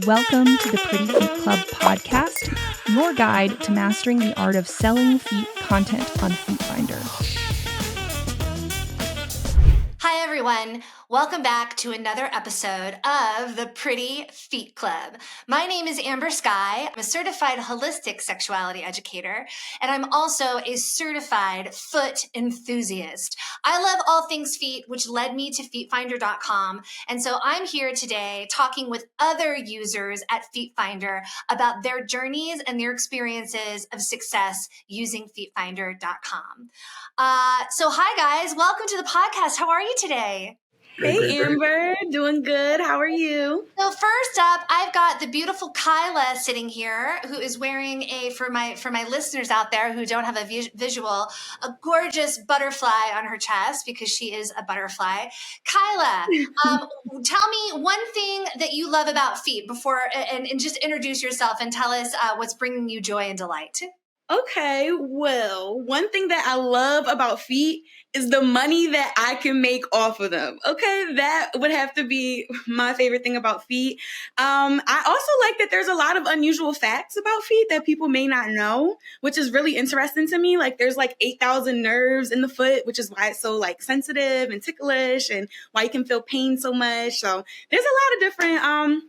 Welcome to the Pretty Feet Club podcast, your guide to mastering the art of selling feet content on FeetFinder. Hi, everyone. Welcome back to another episode of the Pretty Feet Club. My name is Amber Skye. I'm a certified holistic sexuality educator, and I'm also a certified foot enthusiast. I love all things feet, which led me to FeetFinder.com. And so I'm here today talking with other users at FeetFinder about their journeys and their experiences of success using FeetFinder.com. So hi, guys. Welcome to the podcast. How are you today? Hey, Amber. Doing good. How are you? So first up, I've got the beautiful Kyla sitting here, who is wearing for my listeners out there who don't have a visual, a gorgeous butterfly on her chest because she is a butterfly. Kyla, tell me one thing that you love about feet and just introduce yourself and tell us what's bringing you joy and delight. Okay, well, one thing that I love about feet is the money that I can make off of them. Okay, that would have to be my favorite thing about feet. I also like that there's a lot of unusual facts about feet that people may not know, which is really interesting to me. Like there's like 8,000 nerves in the foot, which is why it's so like sensitive and ticklish and why you can feel pain so much. So there's a lot of different,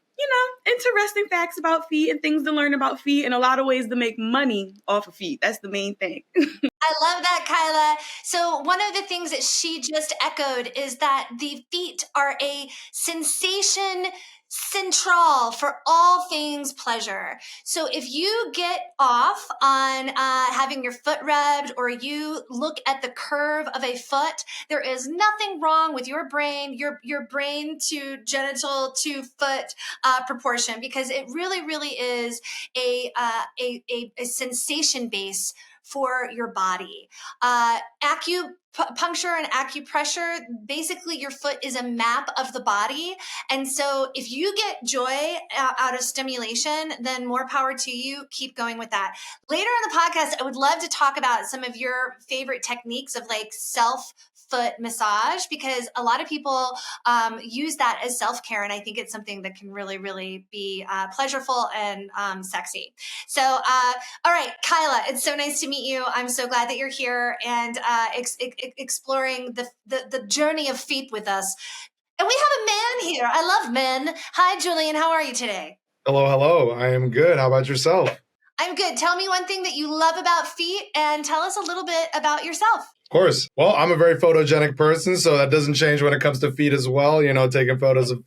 interesting facts about feet and things to learn about feet and a lot of ways to make money off of feet. That's the main thing. I love that, Kyla. So one of the things that she just echoed is that the feet are a sensation central for all things pleasure. So if you get off on having your foot rubbed or you look at the curve of a foot, there is nothing wrong with your brain, your brain to genital to foot proportion, because it really, really is a sensation base for your body. Acupuncture and acupressure, basically your foot is a map of the body. And so if you get joy out of stimulation, then more power to you. Keep going with that. Later in the podcast, I would love to talk about some of your favorite techniques of like foot massage, because a lot of people use that as self-care. And I think it's something that can really, really be pleasurable and sexy. So, all right, Kyla, it's so nice to meet you. I'm so glad that you're here and exploring the journey of feet with us. And we have a man here. I love men. Hi, Julian. How are you today? Hello. I am good. How about yourself? I'm good. Tell me one thing that you love about feet and tell us a little bit about yourself. Of course. Well, I'm a very photogenic person, so that doesn't change when it comes to feet as well. You know, taking photos of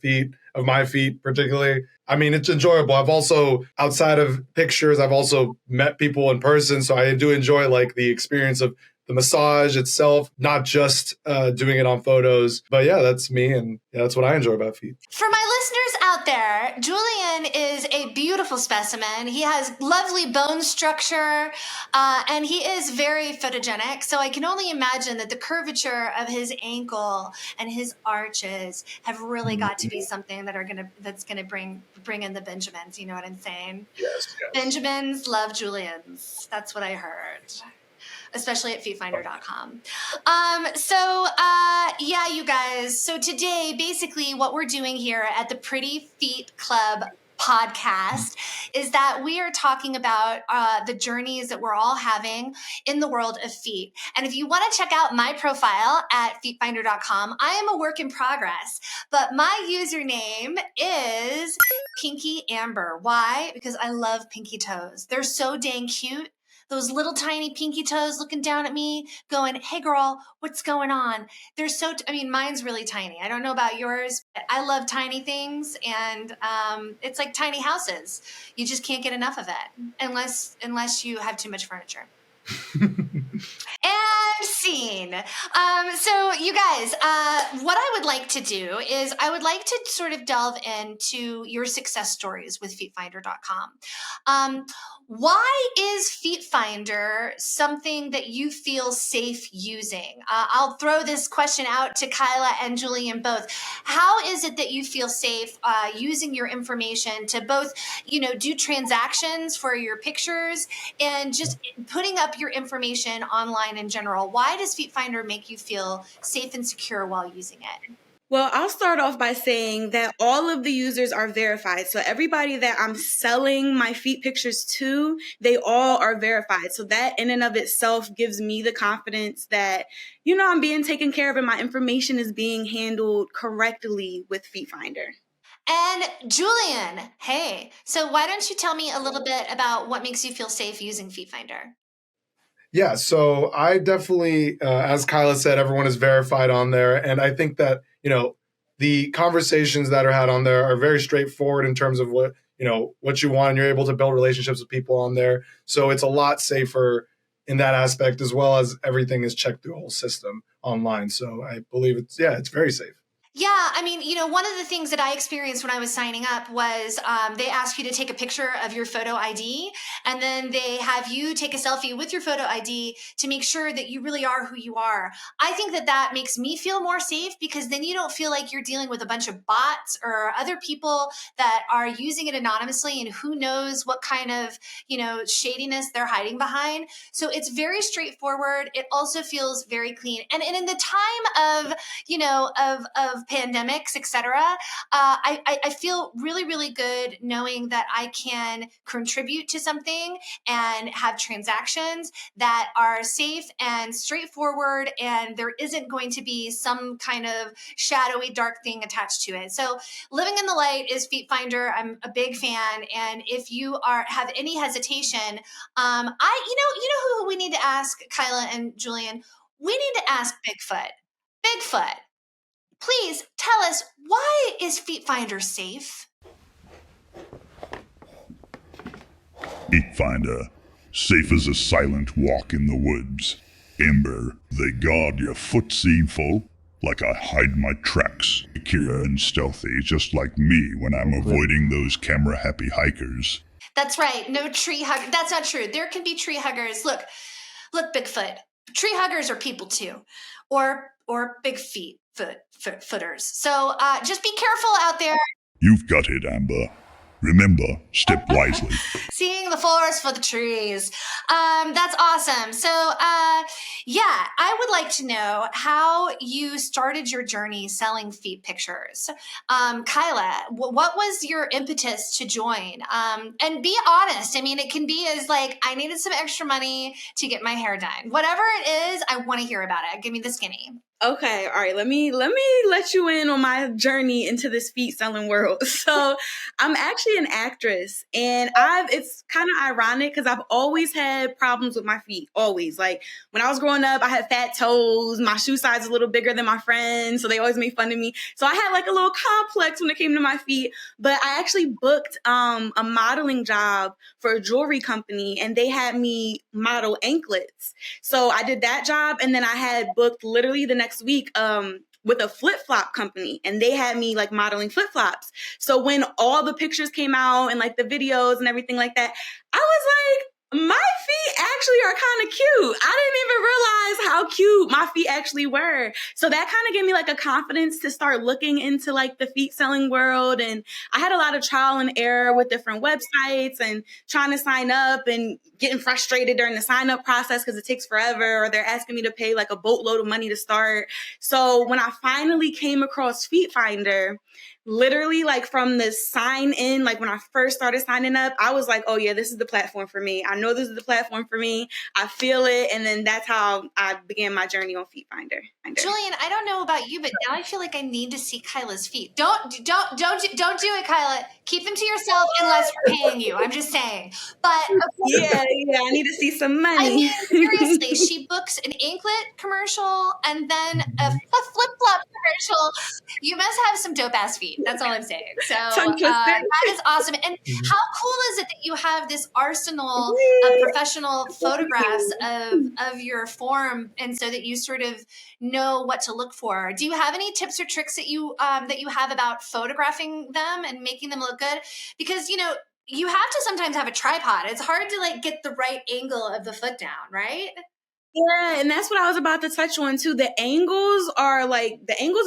my feet particularly. I mean, it's enjoyable. I've also, outside of pictures, I've also met people in person. So I do enjoy like the experience of the massage itself, not just doing it on photos. But yeah, that's me. And yeah, that's what I enjoy about feet. For my listeners out there, Julian is a beautiful specimen. He has lovely bone structure and he is very photogenic. So I can only imagine that the curvature of his ankle and his arches have really got to be something that's gonna bring in the Benjamins. You know what I'm saying? Yes. Benjamins love Julians. That's what I heard. Especially at FeetFinder.com. Yeah, you guys. So today, basically what we're doing here at the Pretty Feet Club podcast is that we are talking about the journeys that we're all having in the world of feet. And if you want to check out my profile at FeetFinder.com, I am a work in progress, but my username is Pinky Amber. Why? Because I love pinky toes. They're so dang cute. Those little tiny pinky toes looking down at me going, hey girl, what's going on? They're mine's really tiny. I don't know about yours, but I love tiny things. And it's like tiny houses. You just can't get enough of it unless you have too much furniture. And scene. So you guys, what I would like to do is I would like to sort of delve into your success stories with FeetFinder.com. Why is FeetFinder something that you feel safe using? I'll throw this question out to Kyla and Julian both. How is it that you feel safe using your information to both, do transactions for your pictures and just putting up your information online in general? Why does FeetFinder make you feel safe and secure while using it? Well, I'll start off by saying that all of the users are verified. So everybody that I'm selling my feet pictures to, they all are verified. So that in and of itself gives me the confidence that, I'm being taken care of and my information is being handled correctly with FeetFinder. And Julian, hey, so why don't you tell me a little bit about what makes you feel safe using FeetFinder? Yeah, so I definitely, as Kyla said, everyone is verified on there. And I think that, the conversations that are had on there are very straightforward in terms of what you want. And you're able to build relationships with people on there. So it's a lot safer in that aspect, as well as everything is checked through a whole system online. So I believe it's very safe. Yeah, I mean, one of the things that I experienced when I was signing up was they ask you to take a picture of your photo ID, and then they have you take a selfie with your photo ID to make sure that you really are who you are. I think that makes me feel more safe because then you don't feel like you're dealing with a bunch of bots or other people that are using it anonymously and who knows what kind of, shadiness they're hiding behind. So it's very straightforward. It also feels very clean. And in the time of, of pandemics, etc. I feel really, really good knowing that I can contribute to something and have transactions that are safe and straightforward, and there isn't going to be some kind of shadowy, dark thing attached to it. So, living in the light is FeetFinder. I'm a big fan, and if you have any hesitation, who we need to ask, Kyla and Julian. We need to ask Bigfoot. Bigfoot, please tell us, why is FeetFinder safe? FeetFinder, safe as a silent walk in the woods. Amber, they guard your footseed full, like I hide my tracks, secure and stealthy, just like me when I'm avoiding those camera-happy hikers. That's right, no tree hug. That's not true. There can be tree huggers. Look, Bigfoot. Tree huggers are people too, or big footers. So just be careful out there. You've got it, Amber. Remember, step wisely. Seeing the forest for the trees. That's awesome. So, I would like to know how you started your journey selling feet pictures. Kyla, what was your impetus to join? And be honest. I mean, it can be as like, I needed some extra money to get my hair done. Whatever it is, I want to hear about it. Give me the skinny. Okay, all right. Let me let you in on my journey into this feet selling world. So, I'm actually an actress, and it's kind of ironic because I've always had problems with my feet. Always, like when I was growing up, I had fat toes. My shoe size is a little bigger than my friends, so they always made fun of me. So I had like a little complex when it came to my feet. But I actually booked a modeling job for a jewelry company, and they had me model anklets. So I did that job, and then I had booked literally the next week with a flip-flop company, and they had me like modeling flip-flops. So when all the pictures came out and like the videos and everything like that, I was like, my feet actually are kind of cute. I didn't even realize how cute my feet actually were. So that kind of gave me like a confidence to start looking into like the feet selling world. And I had a lot of trial and error with different websites and trying to sign up and getting frustrated during the sign up process because it takes forever, or they're asking me to pay like a boatload of money to start. So when I finally came across FeetFinder, literally like from the sign in, like when I first started signing up, I was like, oh yeah, this is the platform for me. I know this is the platform for me. I feel it. And then that's how I began my journey on FeetFinder. Julian, I don't know about you, but now I feel like I need to see Kyla's feet. Don't do it, Kyla. Keep them to yourself unless we're paying you. I'm just saying. But yeah, I need to see some money. I mean, seriously, she books an anklet commercial and then a flip-flop commercial. You must have some dope-ass feet. That's all I'm saying. So that is awesome. And how cool is it that you have this arsenal of professional photographs of your form, and so that you sort of know what to look for? Do you have any tips or tricks that you have about photographing them and making them look good? Because, you have to sometimes have a tripod. It's hard to like get the right angle of the foot down, right? Yeah, and that's what I was about to touch on too. The angles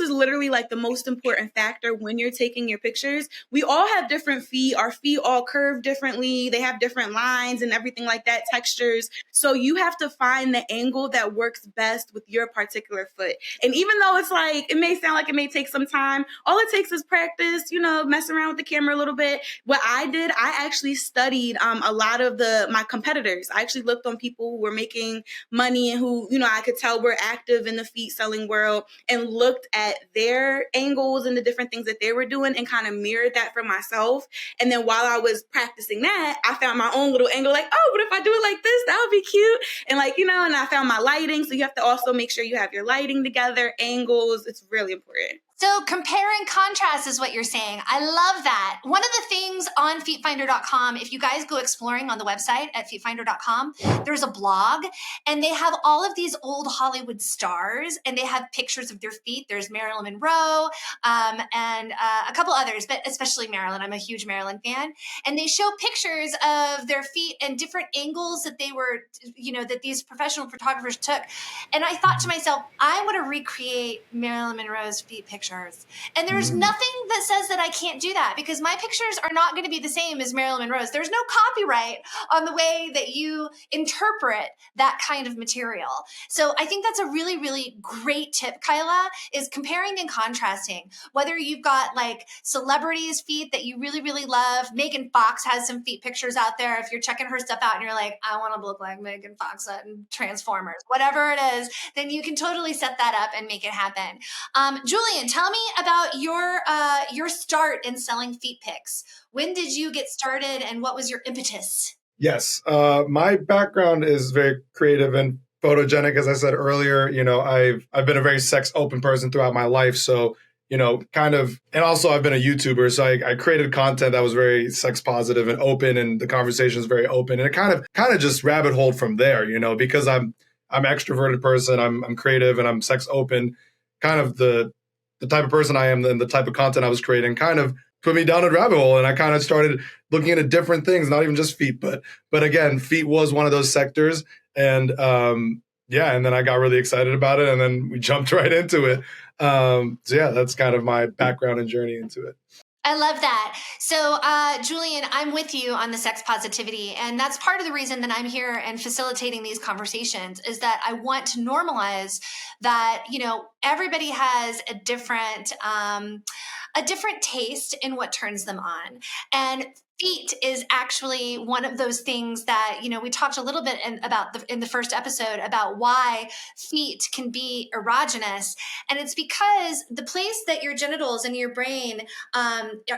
is literally like the most important factor when you're taking your pictures. We all have different feet. Our feet all curve differently. They have different lines and everything like that, textures. So you have to find the angle that works best with your particular foot. And even though it's like, it may sound like it may take some time, all it takes is practice, mess around with the camera a little bit. What I did, I actually studied a lot of my competitors. I actually looked on people who were making money and who, I could tell were active in the feet selling world, and looked at their angles and the different things that they were doing and kind of mirrored that for myself. And then while I was practicing that, I found my own little angle, like, oh, but if I do it like this, that would be cute. And and I found my lighting. So you have to also make sure you have your lighting together, angles. It's really important. So compare and contrast is what you're saying. I love that. One of the things on FeetFinder.com, if you guys go exploring on the website at FeetFinder.com, there's a blog, and they have all of these old Hollywood stars, and they have pictures of their feet. There's Marilyn Monroe and a couple others, but especially Marilyn. I'm a huge Marilyn fan. And they show pictures of their feet and different angles that they were, that these professional photographers took. And I thought to myself, I want to recreate Marilyn Monroe's feet pictures. And there's nothing that says that I can't do that, because my pictures are not going to be the same as Marilyn Monroe's. There's no copyright on the way that you interpret that kind of material. So I think that's a really, really great tip, Kyla, is comparing and contrasting. Whether you've got like celebrities' feet that you really, really love. Megan Fox has some feet pictures out there. If you're checking her stuff out and you're like, I want to look like Megan Fox in Transformers, whatever it is, then you can totally set that up and make it happen. Julian, tell me about your start in selling feet pics. When did you get started, and what was your impetus? Yes, my background is very creative and photogenic. As I said earlier, I've been a very sex open person throughout my life. So, kind of, and also I've been a YouTuber. So I created content that was very sex positive and open, and the conversation is very open. And it kind of just rabbit holed from there, because I'm an extroverted person, I'm creative, and I'm sex open. Kind of the type of person I am, and the type of content I was creating kind of put me down a rabbit hole. And I kind of started looking into different things, not even just feet, but again, feet was one of those sectors. And and then I got really excited about it, and then we jumped right into it. That's kind of my background and journey into it. I love that. So, Julian, I'm with you on the sex positivity. And that's part of the reason that I'm here and facilitating these conversations, is that I want to normalize that, everybody has a different taste in what turns them on. And feet is actually one of those things that, we talked a little bit in the first episode about why feet can be erogenous. And it's because the place that your genitals and your brain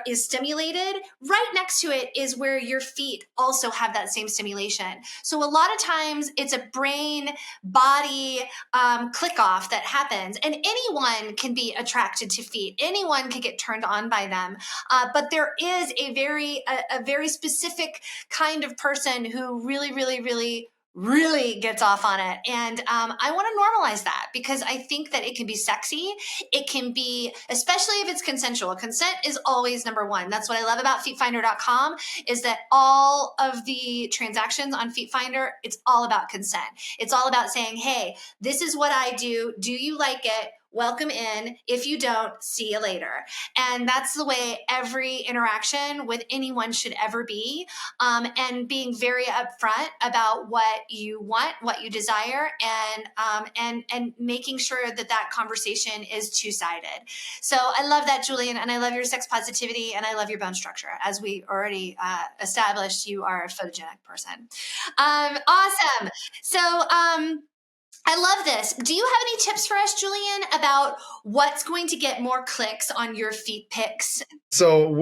is stimulated, right next to it is where your feet also have that same stimulation. So a lot of times it's a brain body click off that happens, and anyone can be attracted to feet. Anyone can get turned on by them. But there is a very specific kind of person who really, really, really, really gets off on it. And I want to normalize that, because I think that it can be sexy. It can be, especially if it's consensual. Consent is always number one. That's what I love about FeetFinder.com, is that all of the transactions on FeetFinder, it's all about consent. It's all about saying, hey, this is what I do. Do you like it? Welcome in. If you don't, see you later. And that's the way every interaction with anyone should ever be. And being very upfront about what you want, what you desire, and making sure that conversation is two-sided. So I love that, Julian, and I love your sex positivity, and I love your bone structure. As we already established, you are a photogenic person. Awesome. So, I love this. Do you have any tips for us, Julian, about what's going to get more clicks on your feet pics? So,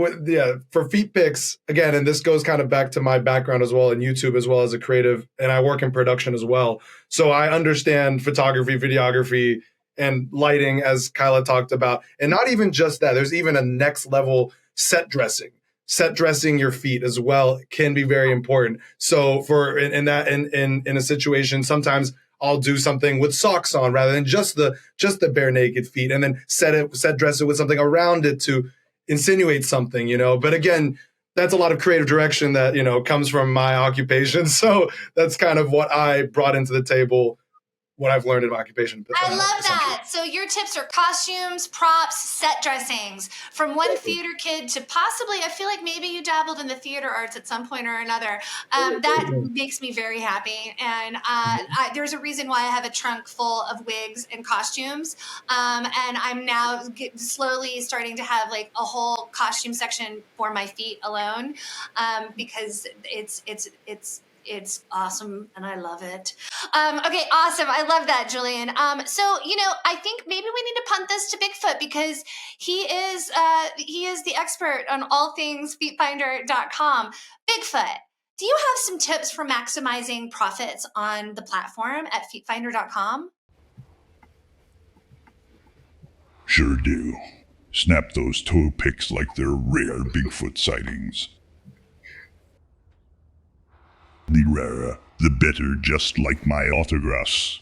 for feet pics, again, and this goes kind of back to my background as well in YouTube, as well as a creative, and I work in production as well. So I understand photography, videography, and lighting, as Kyla talked about. And not even just that, there's even a next level set dressing. Set dressing your feet as well can be very important. So in a situation, sometimes I'll do something with socks on rather than just the bare naked feet, and then set dress it with something around it to insinuate something, But again, that's a lot of creative direction that, comes from my occupation. So that's kind of what I brought into the table what I've learned in my occupation. I love that. So your tips are costumes, props, set dressings. From one theater kid to possibly, I feel like maybe you dabbled in the theater arts at some point or another. That makes me very happy. And there's a reason why I have a trunk full of wigs and costumes. And I'm now slowly starting to have like a whole costume section for my feet alone, because it's awesome and I love it. Okay, awesome. I love that, Julian. So, I think maybe we need to punt this to Bigfoot because he is the expert on all things FeetFinder.com. Bigfoot, do you have some tips for maximizing profits on the platform at FeetFinder.com? Sure do. Snap those toe pics like they're rare Bigfoot sightings. The rarer, the better, just like my autographs.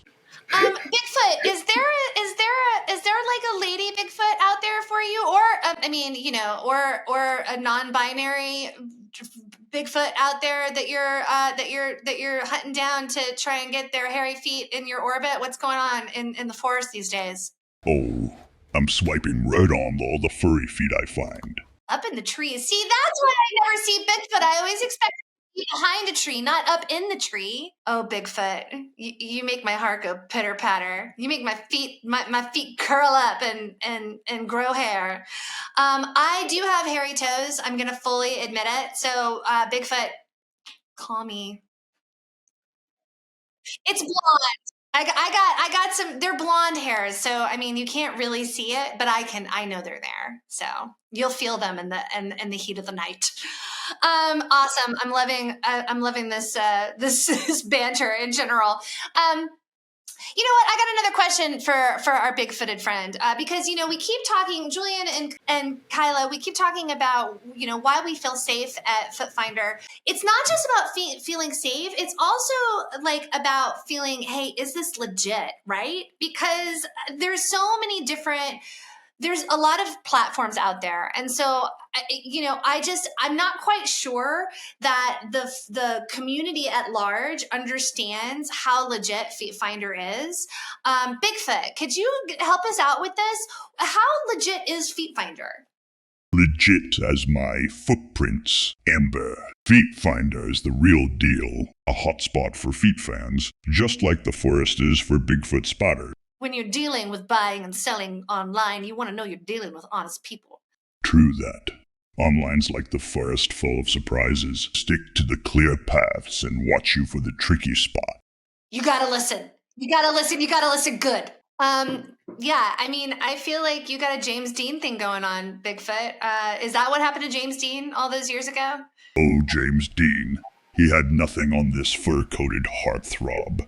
Bigfoot, is there like a lady Bigfoot out there for you, or or a non-binary Bigfoot out there that you're hunting down to try and get their hairy feet in your orbit? What's going on in the forest these days? Oh, I'm swiping right on all the furry feet I find. Up in the trees. See, that's why I never see Bigfoot. I always expect behind a tree, not up in the tree. Oh, Bigfoot, you make my heart go pitter patter. You make my feet curl up and grow hair. I do have hairy toes. I'm gonna fully admit it. So, Bigfoot, call me. It's blonde. I got some. They're blonde hairs, so I mean you can't really see it, but I know they're there. So you'll feel them in the heat of the night. Awesome. I'm loving this this banter in general. You know what? I got another question for our big-footed friend, because we keep talking, Julian and Kyla, we keep talking about why we feel safe at FeetFinder. It's not just about feeling safe; it's also like about feeling, hey, is this legit, right? Because there's so many different. There's a lot of platforms out there. And so, I'm not quite sure that the community at large understands how legit FeetFinder is. Bigfoot, could you help us out with this? How legit is FeetFinder? Legit as my footprints, Amber. FeetFinder is the real deal. A hotspot for feet fans, just like the forest is for Bigfoot spotters. When you're dealing with buying and selling online, you want to know you're dealing with honest people. True that. Online's like the forest full of surprises. Stick to the clear paths and watch you for the tricky spot. You gotta listen. You gotta listen good. Yeah, I mean, I feel like you got a James Dean thing going on, Bigfoot. Is that what happened to James Dean all those years ago? Oh, James Dean. He had nothing on this fur-coated heartthrob.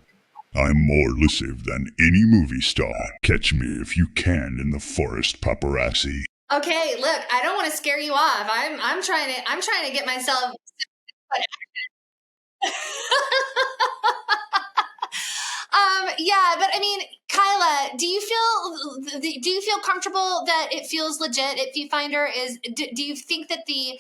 I'm more elusive than any movie star. Catch me if you can in the forest, paparazzi. Okay, look, I don't want to scare you off. I'm trying to get myself. Yeah, but I mean, Kyla, do you feel comfortable that it feels legit at FeetFinder? Do you think that the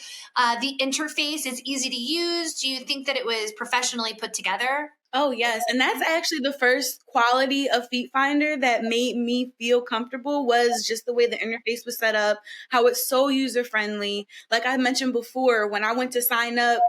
interface is easy to use? Do you think that it was professionally put together? Oh, yes. And that's actually the first quality of FeetFinder that made me feel comfortable was just the way the interface was set up, how it's so user-friendly. Like I mentioned before, when I went to sign up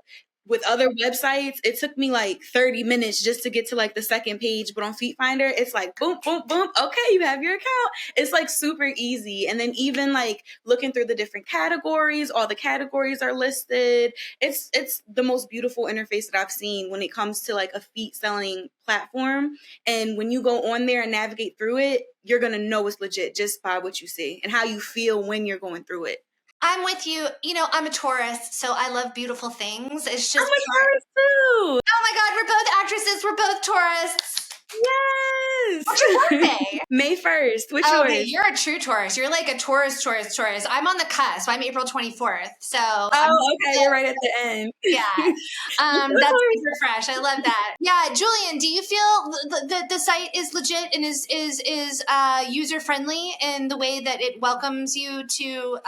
with other websites, it took me like 30 minutes just to get to like the second page. But on FeetFinder, it's like, boom, boom, boom. Okay, you have your account. It's like super easy. And then even like looking through the different categories, all the categories are listed. It's the most beautiful interface that I've seen when it comes to like a feet selling platform. And when you go on there and navigate through it, you're going to know it's legit just by what you see and how you feel when you're going through it. I'm with you. I'm a tourist, so I love beautiful things. It's just I'm a tourist too. Oh my God, we're both actresses. We're both tourists. Yes. What's your birthday? May 1st. What's Okay, yours? you're a true tourist. You're like a tourist. I'm on the cusp. I'm April 24th. So okay, you're right at the end. Yeah. That's super fresh. I love that. Yeah, Julian, do you feel the site is legit and is user friendly in the way that it welcomes you to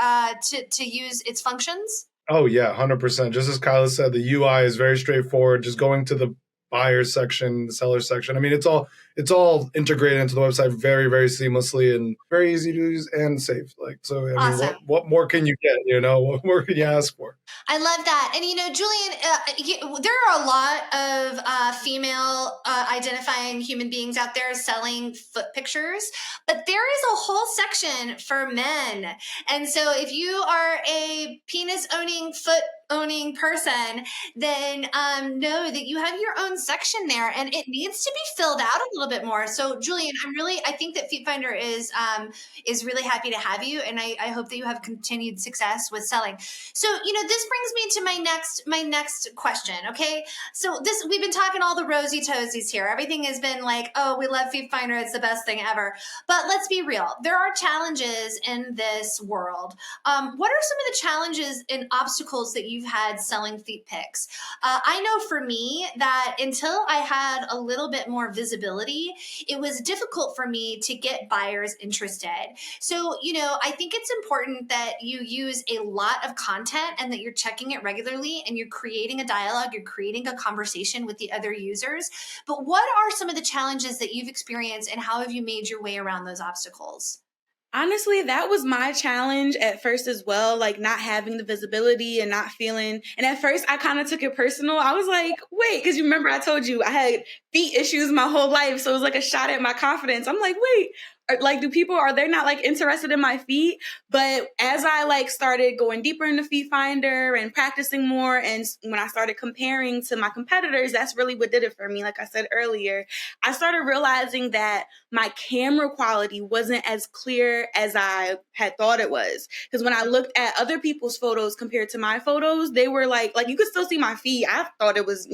use its functions? Oh yeah, 100%. Just as Kyla said, the UI is very straightforward. Just going to the buyer section, the seller section. I mean, it's all it's all integrated into the website very, very seamlessly and very easy to use and safe. Like, so, I mean, Awesome. what more can you get, you know? What more can you ask for? I love that. And, Julian, there are a lot of female identifying human beings out there selling foot pictures, but there is a whole section for men. And so if you are a penis owning, foot owning person, then know that you have your own section there and it needs to be filled out a little bit more. So Julian, I think that FeetFinder is really happy to have you. And I hope that you have continued success with selling. So, this brings me to my next question. Okay. So we've been talking all the rosy toesies here. Everything has been like, oh, we love FeetFinder. It's the best thing ever. But let's be real. There are challenges in this world. What are some of the challenges and obstacles that you've had selling feet pics? I know for me that until I had a little bit more visibility, it was difficult for me to get buyers interested. So, I think it's important that you use a lot of content and that you're checking it regularly and you're creating a dialogue, you're creating a conversation with the other users. But what are some of the challenges that you've experienced and how have you made your way around those obstacles? Honestly, that was my challenge at first as well, like not having the visibility and not feeling. And at first, I kind of took it personal. I was like, wait, because you remember I told you I had feet issues my whole life. So it was like a shot at my confidence. I'm like, wait, are they not like interested in my feet? But as I like started going deeper into FeetFinder and practicing more, and when I started comparing to my competitors, that's really what did it for me. Like I said earlier, I started realizing that my camera quality wasn't as clear as I had thought it was. Because when I looked at other people's photos compared to my photos, they were like you could still see my feet. I thought it was,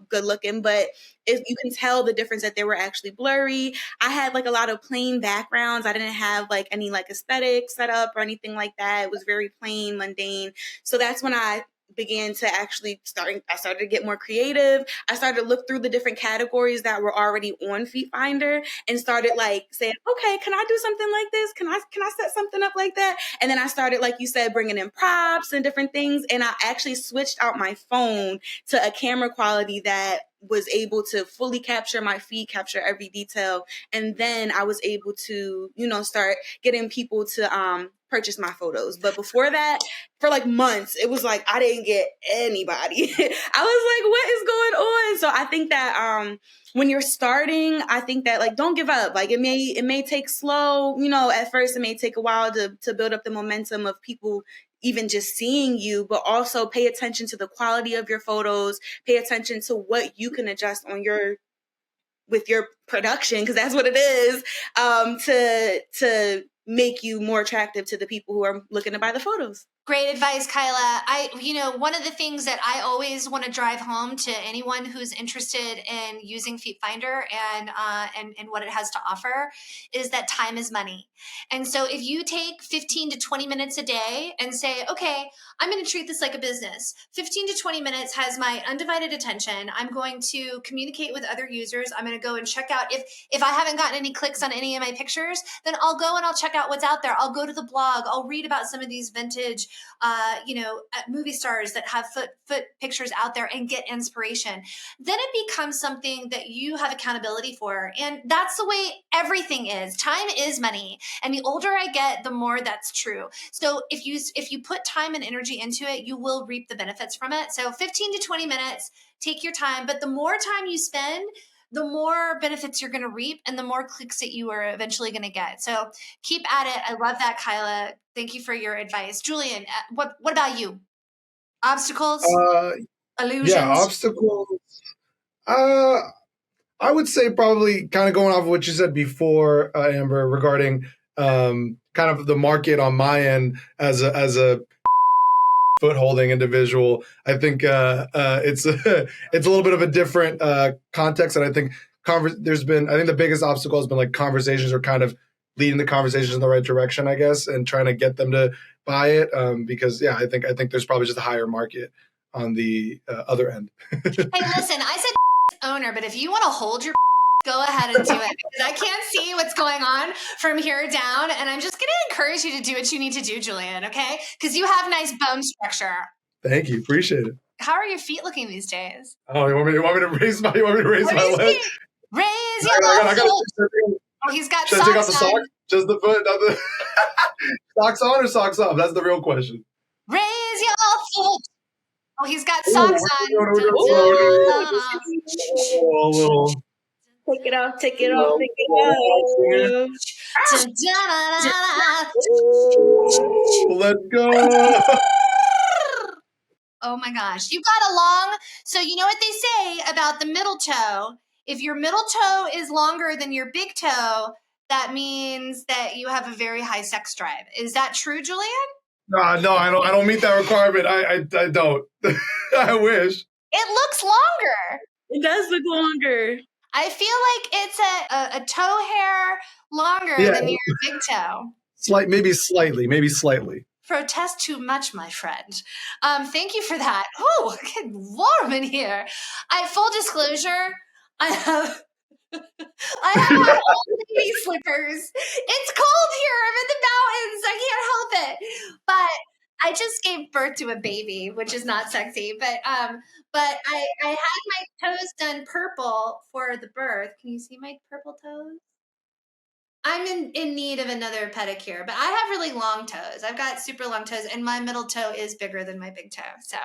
good looking, but you can tell the difference that they were actually blurry. I had like a lot of plain backgrounds. I didn't have like any like aesthetic set up or anything like that. It was very plain, mundane. So that's when I began to actually I started to get more creative. I started to look through the different categories that were already on FeetFinder and started like saying, okay, can I do something like this? Can I set something up like that? And then I started, like you said, bringing in props and different things. And I actually switched out my phone to a camera quality that was able to fully capture my feet, capture every detail. And then I was able to, start getting people to purchase my photos. But before that, for like months, it was like I didn't get anybody. I was like, what is going on? So I think that when you're starting, I think that like don't give up. Like it may take slow, at first it may take a while to build up the momentum of people even just seeing you, but also pay attention to the quality of your photos, pay attention to what you can adjust with your production, because that's what it is, to make you more attractive to the people who are looking to buy the photos. Great advice, Kyla. One of the things that I always want to drive home to anyone who's interested in using FeetFinder and what it has to offer is that time is money. And so if you take 15 to 20 minutes a day and say, okay, I'm going to treat this like a business. 15 to 20 minutes has my undivided attention. I'm going to communicate with other users. I'm going to go and check out if I haven't gotten any clicks on any of my pictures, then I'll go and I'll check out what's out there. I'll go to the blog. I'll read about some of these vintage movie stars that have foot pictures out there and get inspiration. Then it becomes something that you have accountability for. And that's the way everything is. Time is money. And the older I get, the more that's true. So if you put time and energy into it, you will reap the benefits from it. So 15 to 20 minutes, take your time. But the more time you spend, the more benefits you're going to reap and the more clicks that you are eventually going to get. So keep at it. I love that, Kyla. Thank you for your advice. Julian, what about you? Obstacles? Illusions? Yeah, obstacles. I would say probably kind of going off of what you said before, Amber, regarding kind of the market on my end as a foot holding individual. I think it's a little bit of a different context, and I think I think the biggest obstacle has been like conversations or kind of leading the conversations in the right direction, I guess, and trying to get them to buy it. Because I think there's probably just a higher market on the other end. Hey, listen, I said owner, but if you want to hold your go ahead and do it, because I can't see what's going on from here down, and I'm just going to encourage you to do what you need to do, Julian, okay? Because you have nice bone structure. Thank you. Appreciate it. How are your feet looking these days? Oh, you want me to raise my leg? Raise I your got foot. Oh, he's got Should I take out the socks on. sock? Just the foot? Not the socks on or socks off? That's the real question. Raise your foot. Oh, he's got Ooh, socks we're on. doing Dun, it. dun, Ooh, dun, A little. take it off, take it A off, little take it off. dun, dun, dun, dun. Ooh, let's go. Oh my gosh. You got a long, so you know what they say about the middle toe. If your middle toe is longer than your big toe, that means that you have a very high sex drive. Is that true, Julian? No, I don't meet that requirement. I don't. I wish. It looks longer. It does look longer. I feel like it's a toe hair longer Yeah. than your big toe. Maybe slightly. Protest too much, my friend. Thank you for that. Oh, getting warm in here. Full disclosure, I have on old lady slippers. It's cold here. I'm in the mountains. I can't help it. But I just gave birth to a baby, which is not sexy. But I had my toes done purple for the birth. Can you see my purple toes? I'm in need of another pedicure, but I have really long toes. I've got super long toes, and my middle toe is bigger than my big toe. So,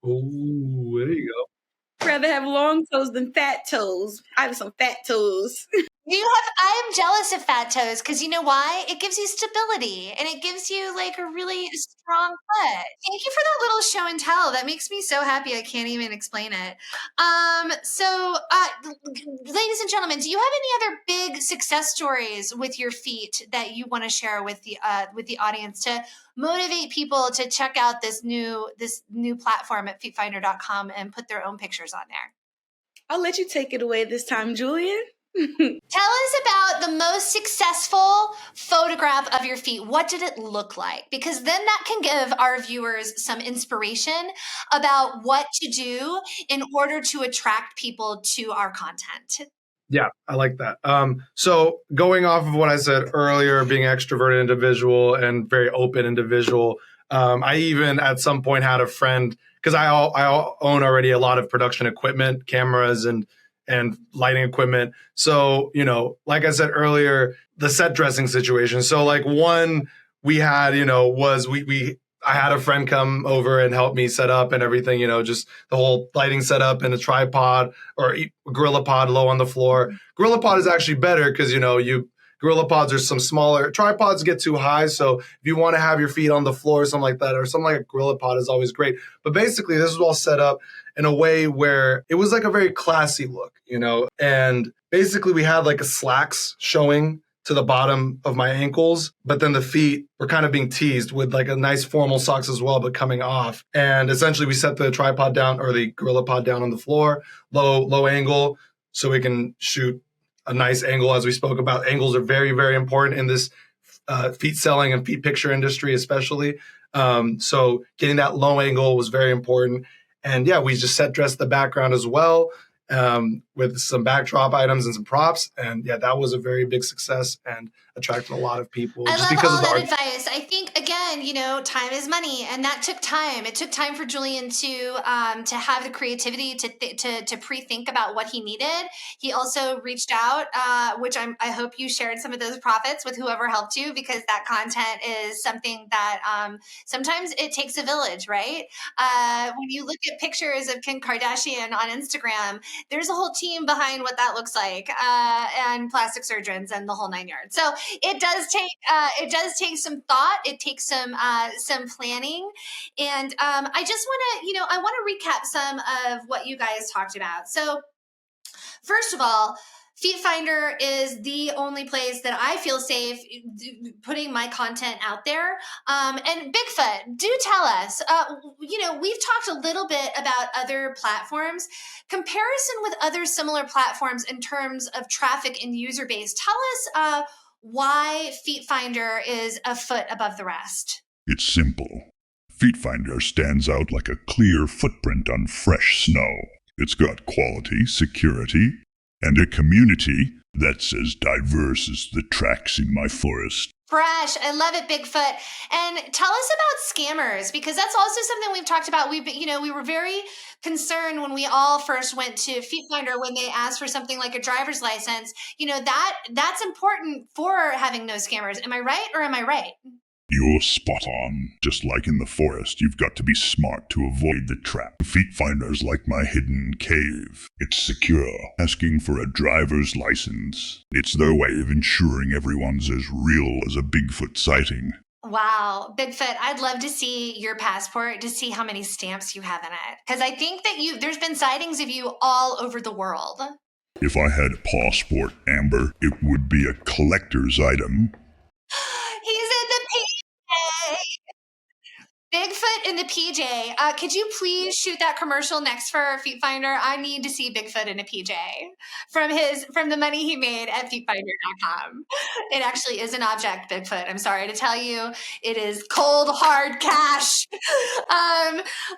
Ooh, there you go. Rather have long toes than fat toes. I have some fat toes. I am jealous of fat toes because you know why? It gives you stability and it gives you like a really strong foot. Thank you for that little show and tell. That makes me so happy. I can't even explain it. Ladies and gentlemen, do you have any other big success stories with your feet that you want to share with the audience to motivate people to check out this new platform at FeetFinder.com and put their own pictures on there? I'll let you take it away this time, Julian. Tell us about the most successful photograph of your feet. What did it look like? Because then that can give our viewers some inspiration about what to do in order to attract people to our content. Yeah, I like that. So going off of what I said earlier, being an extroverted individual and very open individual, I even at some point had a friend, because I own already a lot of production equipment, cameras and lighting equipment. So, like I said earlier, the set dressing situation. So like one we had, was I had a friend come over and help me set up and everything, just the whole lighting setup and a tripod or Gorilla Pod low on the floor. Gorilla Pod is actually better because, Gorilla Pods are some smaller. Tripods get too high. So if you want to have your feet on the floor or something like that, or something like a Gorilla Pod is always great. But basically, this was all set up in a way where it was like a very classy look, and basically we had like a slacks showing to the bottom of my ankles, but then the feet were kind of being teased with like a nice formal socks as well, but coming off. And essentially we set the tripod down or the Gorilla Pod down on the floor, low angle, so we can shoot a nice angle. As we spoke about, angles are very, very important in this feet selling and feet picture industry, especially. So getting that low angle was very important. And yeah, we just set dressed the background as well with some backdrop items and some props. And yeah, that was a very big success and attracted a lot of people. I just love because all of the that art. advice. I think again, time is money, and that took time. It took time for Julian to have the creativity to pre-think about what he needed. He also reached out, which I hope you shared some of those profits with whoever helped you, because that content is something that sometimes it takes a village, right? When you look at pictures of Kim Kardashian on Instagram, there's a whole team behind what that looks like, and plastic surgeons and the whole 9 yards. So it does take some thought. It takes some planning, and I just want to I want to recap some of what you guys talked about. So first of all, FeetFinder is the only place that I feel safe putting my content out there. And Bigfoot, do tell us, we've talked a little bit about other platforms. Comparison with other similar platforms in terms of traffic and user base. Tell us why FeetFinder is a foot above the rest. It's simple. FeetFinder stands out like a clear footprint on fresh snow. It's got quality, security, and a community that's as diverse as the tracks in my forest. Fresh. I love it, Bigfoot. And tell us about scammers, because that's also something we've talked about. We were very concerned when we all first went to FeetFinder when they asked for something like a driver's license. That's important for having no scammers. Am I right or am I right? You're spot on. Just like in the forest, you've got to be smart to avoid the trap. FeetFinder's like my hidden cave. It's secure, asking for a driver's license. It's their way of ensuring everyone's as real as a Bigfoot sighting. Wow, Bigfoot, I'd love to see your passport to see how many stamps you have in it. Because I think that there's been sightings of you all over the world. If I had a passport, Amber, it would be a collector's item. He's in the PJ. Bigfoot in the PJ. Could you please shoot that commercial next for FeetFinder? I need to see Bigfoot in a PJ from the money he made at FeetFinder.com. It actually is an object, Bigfoot. I'm sorry to tell you, it is cold hard cash.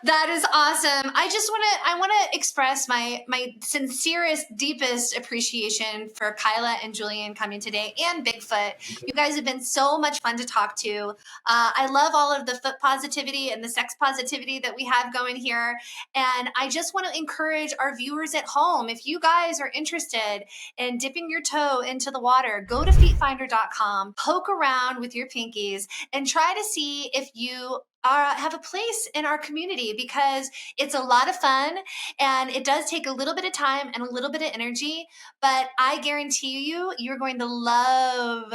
That is awesome. I want to express my sincerest, deepest appreciation for Kyla and Julian coming today, and Bigfoot. You guys have been so much fun to talk to. I love all of the foot positivity and the sex positivity that we have going here. And I just want to encourage our viewers at home, if you guys are interested in dipping your toe into the water, go to FeetFinder.com, poke around with your pinkies, and try to see if you have a place in our community, because it's a lot of fun and it does take a little bit of time and a little bit of energy, but I guarantee you're going to love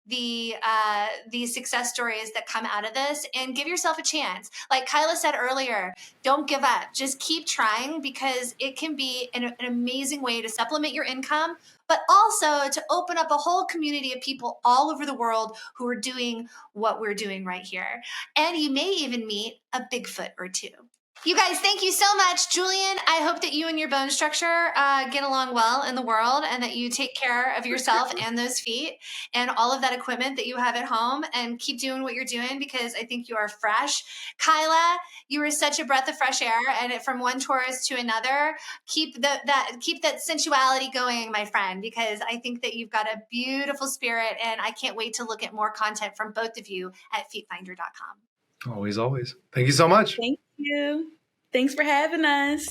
the success stories that come out of this, and give yourself a chance. Like Kyla said earlier, don't give up. Just keep trying, because it can be an amazing way to supplement your income, but also to open up a whole community of people all over the world who are doing what we're doing right here. And you may even meet a Bigfoot or two. You guys, thank you so much. Julian, I hope that you and your bone structure get along well in the world, and that you take care of yourself and those feet and all of that equipment that you have at home, and keep doing what you're doing, because I think you are fresh. Kyla, you are such a breath of fresh air, and from one tourist to another, keep that sensuality going, my friend, because I think that you've got a beautiful spirit, and I can't wait to look at more content from both of you at FeetFinder.com. Always, always. Thank you so much. Thank you. Thanks for having us.